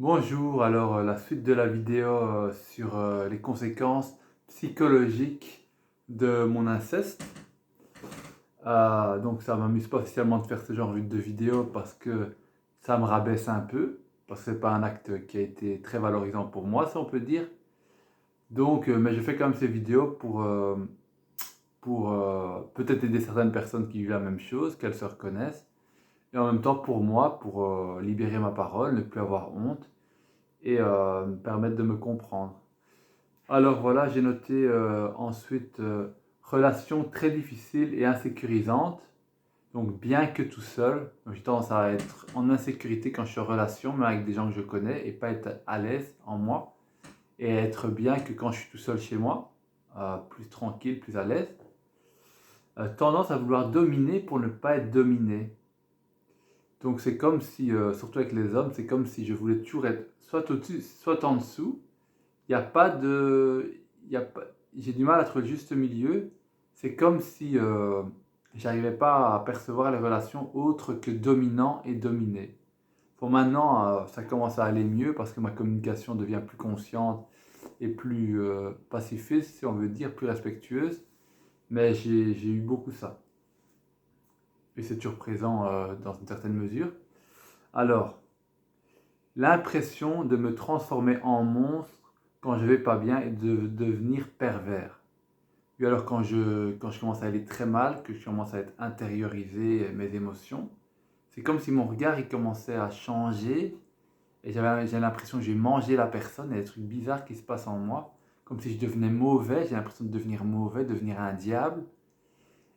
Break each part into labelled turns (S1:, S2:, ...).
S1: Bonjour, alors la suite de la vidéo sur les conséquences psychologiques de mon inceste. Donc ça m'amuse pas spécialement de faire ce genre de vidéo parce que ça me rabaisse un peu, parce que c'est pas un acte qui a été très valorisant pour moi, si on peut dire. Donc, mais je fais quand même ces vidéos pour peut-être aider certaines personnes qui vivent la même chose, qu'elles se reconnaissent, et en même temps pour moi, pour libérer ma parole, ne plus avoir honte et me permettre de me comprendre. Alors voilà, j'ai noté ensuite relation très difficile et insécurisante. Donc bien que tout seul, donc j'ai tendance à être en insécurité quand je suis en relation, mais avec des gens que je connais, et pas être à l'aise en moi, et être bien que quand je suis tout seul chez moi, plus tranquille, plus à l'aise. Tendance à vouloir dominer pour ne pas être dominé. Donc c'est comme si, surtout avec les hommes, c'est comme si je voulais toujours être soit au-dessus, soit en dessous. Il n'y a pas de. Il y a pas, j'ai du mal à trouver le juste milieu. C'est comme si j'arrivais pas à percevoir les relations autres que dominant et dominé. Pour maintenant, ça commence à aller mieux parce que ma communication devient plus consciente et plus pacifiste, si on veut dire, plus respectueuse. Mais j'ai eu beaucoup ça. Et c'est toujours présent dans une certaine mesure. Alors, l'impression de me transformer en monstre quand je vais pas bien et de devenir pervers. Et alors quand je commence à aller très mal, que je commence à être intériorisé mes émotions, c'est comme si mon regard il commençait à changer et j'ai l'impression que j'ai mangé la personne et des trucs bizarres qui se passent en moi, comme si je devenais mauvais, j'ai l'impression de devenir mauvais, de devenir un diable.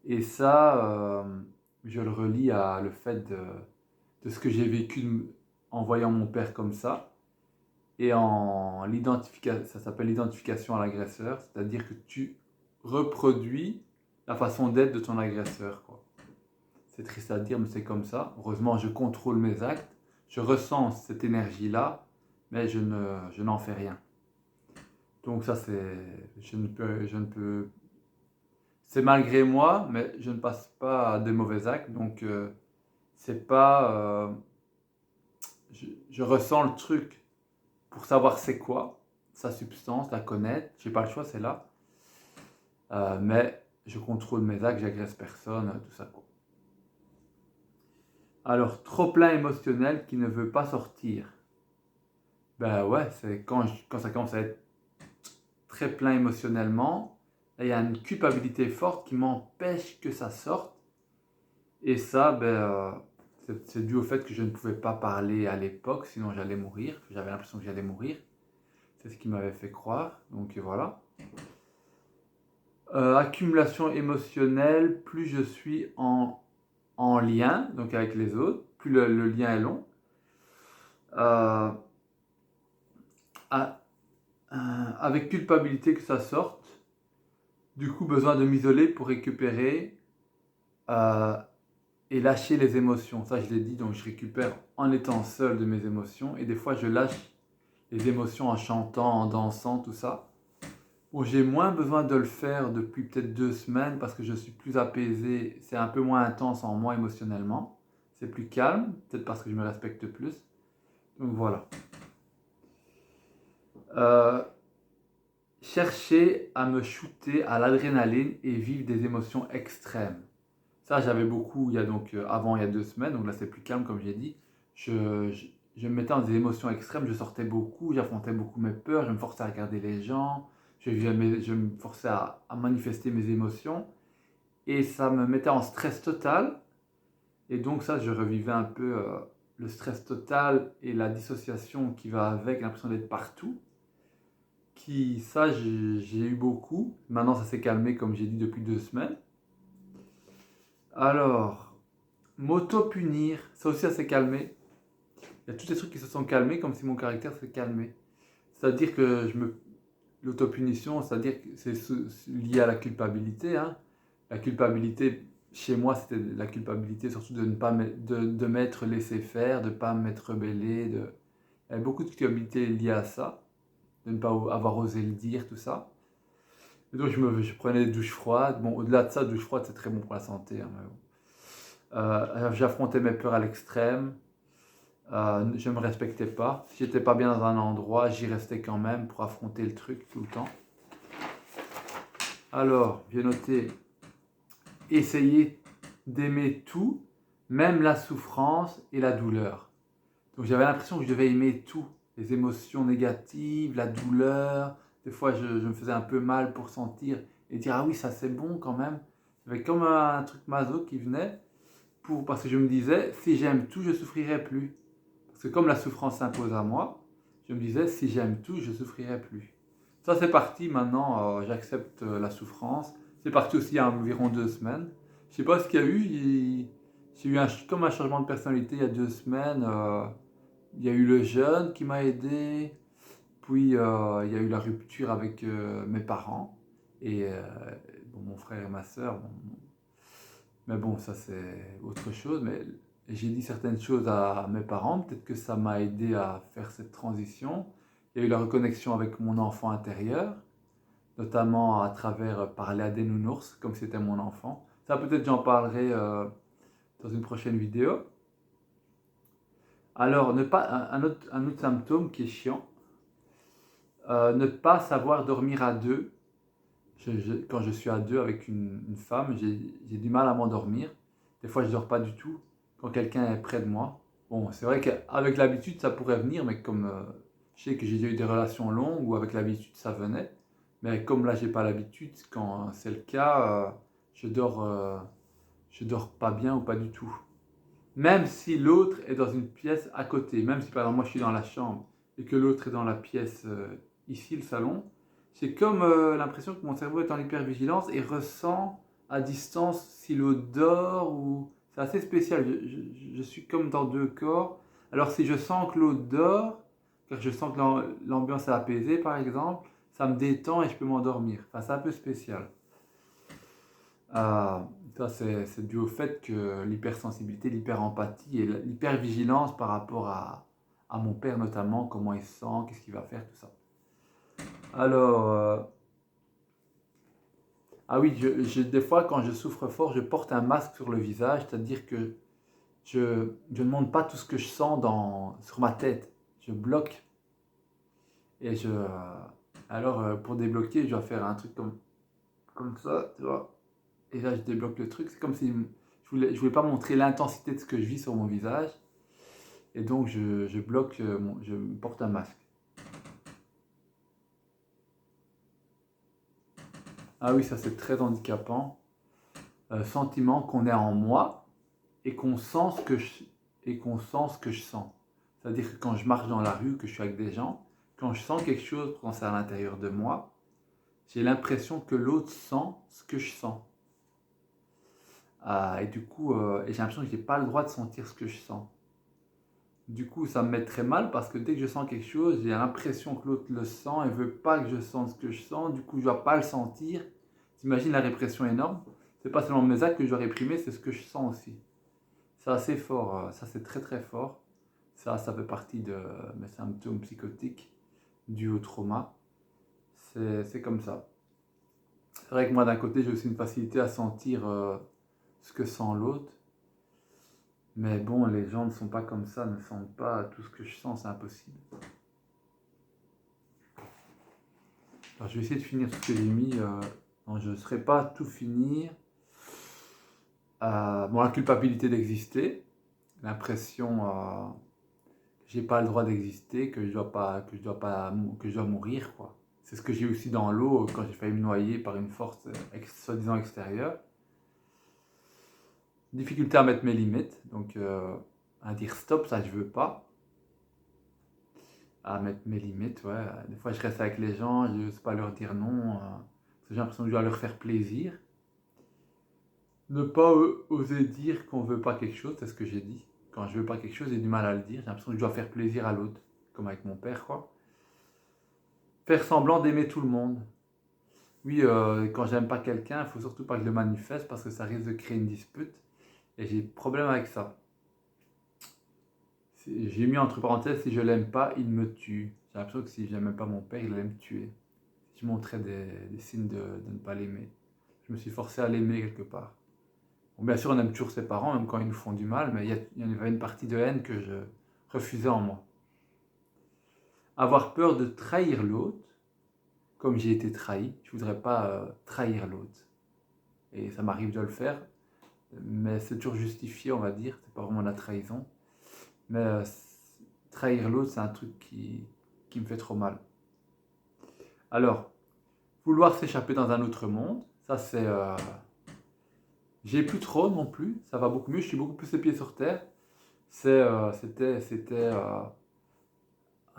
S1: Et ça, je le relie à le fait de ce que j'ai vécu en voyant mon père comme ça. Et en l'identification, ça s'appelle l'identification à l'agresseur, c'est-à-dire que tu reproduis la façon d'être de ton agresseur, quoi. C'est triste à dire, mais c'est comme ça. Heureusement, je contrôle mes actes, je ressens cette énergie-là, mais je n'en fais rien. Donc ça, c'est malgré moi, mais je ne passe pas à de mauvais actes, donc c'est pas, je ressens le truc pour savoir c'est quoi, sa substance, la connaître, j'ai pas le choix, c'est là. Mais je contrôle mes actes, j'agresse personne, tout ça quoi. Alors, trop plein émotionnel qui ne veut pas sortir. Ben ouais, c'est quand ça commence à être très plein émotionnellement, il y a une culpabilité forte qui m'empêche que ça sorte. Et ça, c'est dû au fait que je ne pouvais pas parler à l'époque, sinon j'allais mourir. J'avais l'impression que j'allais mourir. C'est ce qui m'avait fait croire. Donc voilà. Accumulation émotionnelle, plus je suis en lien, donc avec les autres, plus le lien est long. Euh, à- avec culpabilité que ça sorte, du coup besoin de m'isoler pour récupérer euh, et lâcher les émotions. Ça je l'ai dit, donc je récupère en étant seul de mes émotions et des fois je lâche les émotions en chantant, en dansant, tout ça. Bon, j'ai moins besoin de le faire depuis peut-être 2 semaines parce que je suis plus apaisé, c'est un peu moins intense en moi émotionnellement, c'est plus calme, peut-être parce que je me respecte plus. Donc voilà. Euh, Chercher à me shooter à l'adrénaline et vivre des émotions extrêmes. Ça, j'avais beaucoup, il y a donc avant, il y a 2 semaines, donc là c'est plus calme comme j'ai dit. Je me mettais dans des émotions extrêmes, je sortais beaucoup, j'affrontais beaucoup mes peurs, je me forçais à regarder les gens, je me forçais à manifester mes émotions et ça me mettait en stress total. Et donc ça, je revivais un peu le stress total et la dissociation qui va avec, l'impression d'être partout. Ça, j'ai eu beaucoup. Maintenant, ça s'est calmé, comme j'ai dit, depuis 2 semaines. Alors, m'auto-punir, ça aussi, ça s'est calmé. Il y a tous ces trucs qui se sont calmés, comme si mon caractère s'est calmé. C'est-à-dire que l'autopunition, c'est-à-dire que c'est lié à la culpabilité, hein. La culpabilité, chez moi, c'était la culpabilité surtout de ne pas de m'être laissé faire, de ne pas m'être rebellé. Il y avait beaucoup de culpabilité liée à ça, de ne pas avoir osé le dire, tout ça. Et donc je prenais des douches froides. Bon, au-delà de ça, douche froide, c'est très bon pour la santé, hein, mais bon. J'affrontais mes peurs à l'extrême. Je me respectais pas. Si j'étais pas bien dans un endroit, j'y restais quand même pour affronter le truc tout le temps. Alors, j'ai noté essayer d'aimer tout, même la souffrance et la douleur. Donc j'avais l'impression que je devais aimer tout, les émotions négatives, la douleur. Des fois, je me faisais un peu mal pour sentir et dire ah oui, ça c'est bon quand même. J'avais comme un truc maso qui venait parce que je me disais si j'aime tout, je souffrirai plus. Parce que comme la souffrance s'impose à moi, je me disais si j'aime tout, je souffrirai plus. Ça c'est parti maintenant, j'accepte la souffrance. C'est parti aussi il y a environ 2 semaines. Je sais pas ce qu'il y a eu, j'ai eu comme un changement de personnalité il y a 2 semaines. Il y a eu le jeûne qui m'a aidé, puis il y a eu la rupture avec mes parents et bon, mon frère et ma soeur. Bon, mais bon, ça c'est autre chose. Mais j'ai dit certaines choses à mes parents, peut-être que ça m'a aidé à faire cette transition. Il y a eu la reconnexion avec mon enfant intérieur, notamment à travers parler à des nounours, comme c'était mon enfant. Ça peut-être j'en parlerai dans une prochaine vidéo. Alors, ne pas, un autre symptôme qui est chiant, ne pas savoir dormir à deux. Quand je suis à deux avec une femme, j'ai du mal à m'endormir. Des fois, je ne dors pas du tout quand quelqu'un est près de moi. Bon, c'est vrai qu'avec l'habitude, ça pourrait venir, mais comme je sais que j'ai déjà eu des relations longues où avec l'habitude, ça venait. Mais comme là, j'ai pas l'habitude, quand c'est le cas, je dors pas bien ou pas du tout. Même si l'autre est dans une pièce à côté, même si par exemple moi je suis dans la chambre et que l'autre est dans la pièce ici, le salon, j'ai comme l'impression que mon cerveau est en hypervigilance et ressent à distance si l'autre dort ou... C'est assez spécial, je suis comme dans deux corps. Alors si je sens que l'autre dort, car je sens que l'ambiance est apaisée par exemple, ça me détend et je peux m'endormir. Enfin c'est un peu spécial. Euh, Ça, c'est dû au fait que l'hypersensibilité, l'hyperempathie et l'hypervigilance par rapport à mon père notamment, comment il se sent, qu'est-ce qu'il va faire, tout ça. Alors, ah oui, des fois quand je souffre fort, je porte un masque sur le visage, c'est-à-dire que je ne montre pas tout ce que je sens sur ma tête. Je bloque et alors pour débloquer, je dois faire un truc comme ça, tu vois. Et là, je débloque le truc. C'est comme si je voulais pas montrer l'intensité de ce que je vis sur mon visage. Et donc, je bloque, je porte un masque. Ah oui, ça c'est très handicapant. Sentiment qu'on est en moi et qu'on sent ce que je sens. C'est-à-dire que quand je marche dans la rue, que je suis avec des gens, quand je sens quelque chose quand c'est à l'intérieur de moi, j'ai l'impression que l'autre sent ce que je sens. Et du coup, j'ai l'impression que je n'ai pas le droit de sentir ce que je sens. Du coup, ça me met très mal parce que dès que je sens quelque chose, j'ai l'impression que l'autre le sent et veut pas que je sente ce que je sens. Du coup, je dois pas le sentir. T'imagines la répression énorme? C'est pas seulement mes actes que je dois réprimer, c'est ce que je sens aussi. C'est assez fort, ça c'est très très fort. Ça fait partie de mes symptômes psychotiques dus au trauma. C'est comme ça. C'est vrai que moi d'un côté, j'ai aussi une facilité à sentir ce que sent l'autre. Mais bon, les gens ne sont pas comme ça, ne sentent pas tout ce que je sens, c'est impossible. Alors, je vais essayer de finir tout ce que j'ai mis. Non, je ne saurais pas tout finir. Bon, la culpabilité d'exister, l'impression que j'ai pas le droit d'exister, que je dois mourir, quoi. C'est ce que j'ai aussi dans l'eau quand j'ai failli me noyer par une force soi-disant extérieure. Difficulté à mettre mes limites, donc à dire stop, ça je veux pas. À mettre mes limites, ouais. Des fois je reste avec les gens, je n'ose pas leur dire non, parce que j'ai l'impression que je dois leur faire plaisir. Ne pas oser dire qu'on veut pas quelque chose, c'est ce que j'ai dit. Quand je veux pas quelque chose, j'ai du mal à le dire. J'ai l'impression que je dois faire plaisir à l'autre, comme avec mon père, quoi. Faire semblant d'aimer tout le monde. Oui, quand j'aime pas quelqu'un, il faut surtout pas que je le manifeste parce que ça risque de créer une dispute. Et j'ai problème avec ça. J'ai mis entre parenthèses, si je l'aime pas, il me tue. J'ai l'impression que si j'aimais pas mon père, il allait me tuer. Si je montrais des signes de ne pas l'aimer. Je me suis forcé à l'aimer quelque part. Bon, bien sûr, on aime toujours ses parents, même quand ils nous font du mal, mais il y avait une partie de haine que refuser en moi. Avoir peur de trahir l'autre, comme j'ai été trahi. Je ne voudrais pas trahir l'autre. Et ça m'arrive de le faire, mais c'est toujours justifié, on va dire. C'est pas vraiment la trahison. Mais trahir l'autre, c'est un truc qui me fait trop mal. Alors, vouloir s'échapper dans un autre monde, ça c'est... j'ai plus trop non plus, ça va beaucoup mieux, je suis beaucoup plus les pieds sur terre. C'était,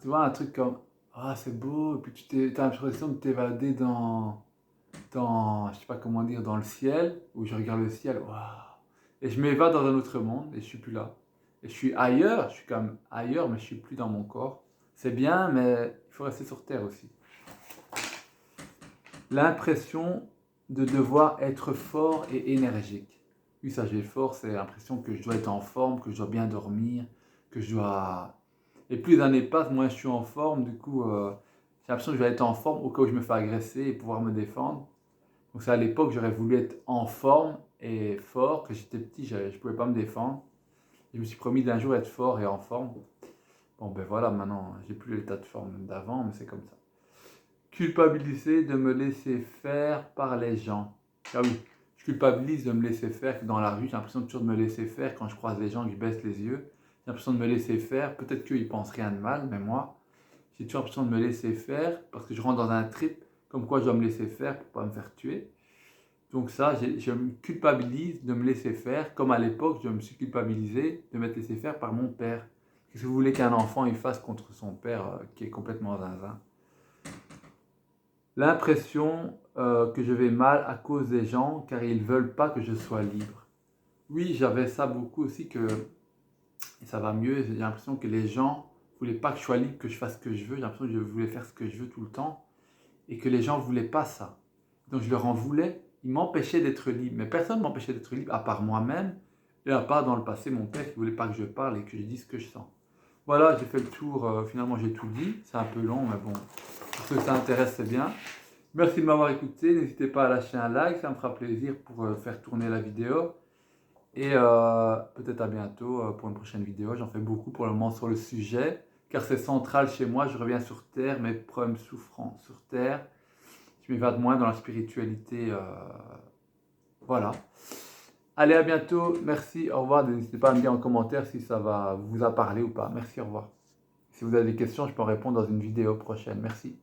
S1: tu vois, un truc comme, ah c'est beau, et puis t'as l'impression de t'évader je sais pas comment dire, dans le ciel, où je regarde le ciel, waouh, et je m'évade dans un autre monde, et je suis plus là. Et je suis ailleurs, je suis quand même ailleurs, mais je suis plus dans mon corps. C'est bien, mais il faut rester sur terre aussi. L'impression de devoir être fort et énergique. Oui, ça j'ai fort, c'est l'impression que je dois être en forme, que je dois bien dormir, que je dois... Et plus les années passent, moins je suis en forme, du coup, j'ai l'impression que je dois être en forme au cas où je me fais agresser et pouvoir me défendre. Donc c'est à l'époque, j'aurais voulu être en forme et fort, que j'étais petit, je ne pouvais pas me défendre. Je me suis promis d'un jour être fort et en forme. Bon ben voilà, maintenant, j'ai plus l'état de forme d'avant, mais c'est comme ça. Culpabiliser de me laisser faire par les gens. Ah oui, je culpabilise de me laisser faire dans la rue. J'ai l'impression toujours de me laisser faire quand je croise les gens, que je baisse les yeux. J'ai l'impression de me laisser faire. Peut-être qu'ils pensent rien de mal, mais moi, j'ai toujours l'impression de me laisser faire parce que je rentre dans un trip comme quoi je dois me laisser faire pour pas me faire tuer. Donc ça, je me culpabilise de me laisser faire. Comme à l'époque, je me suis culpabilisé de m'être laissé faire par mon père. Qu'est-ce que vous voulez qu'un enfant il fasse contre son père qui est complètement zinzin? L'impression que je vais mal à cause des gens car ils ne veulent pas que je sois libre. Oui, j'avais ça beaucoup aussi et ça va mieux, j'ai l'impression que les gens ne voulaient pas que je sois libre, que je fasse ce que je veux, j'ai l'impression que je voulais faire ce que je veux tout le temps et que les gens ne voulaient pas ça. Donc je leur en voulais, ils m'empêchaient d'être libre, mais personne ne m'empêchait d'être libre à part moi-même et à part dans le passé mon père qui ne voulait pas que je parle et que je dise ce que je sens. Voilà, j'ai fait le tour, finalement j'ai tout dit, c'est un peu long mais bon, pour ceux que ça intéresse c'est bien. Merci de m'avoir écouté, n'hésitez pas à lâcher un like, ça me fera plaisir pour faire tourner la vidéo. Et peut-être à bientôt pour une prochaine vidéo. J'en fais beaucoup pour le moment sur le sujet, car c'est central chez moi. Je reviens sur Terre, mes problèmes souffrants sur Terre. Je m'évade moins dans la spiritualité. Voilà. Allez, à bientôt. Merci, au revoir. N'hésitez pas à me dire en commentaire si ça vous a parlé ou pas. Merci, au revoir. Si vous avez des questions, je peux en répondre dans une vidéo prochaine. Merci.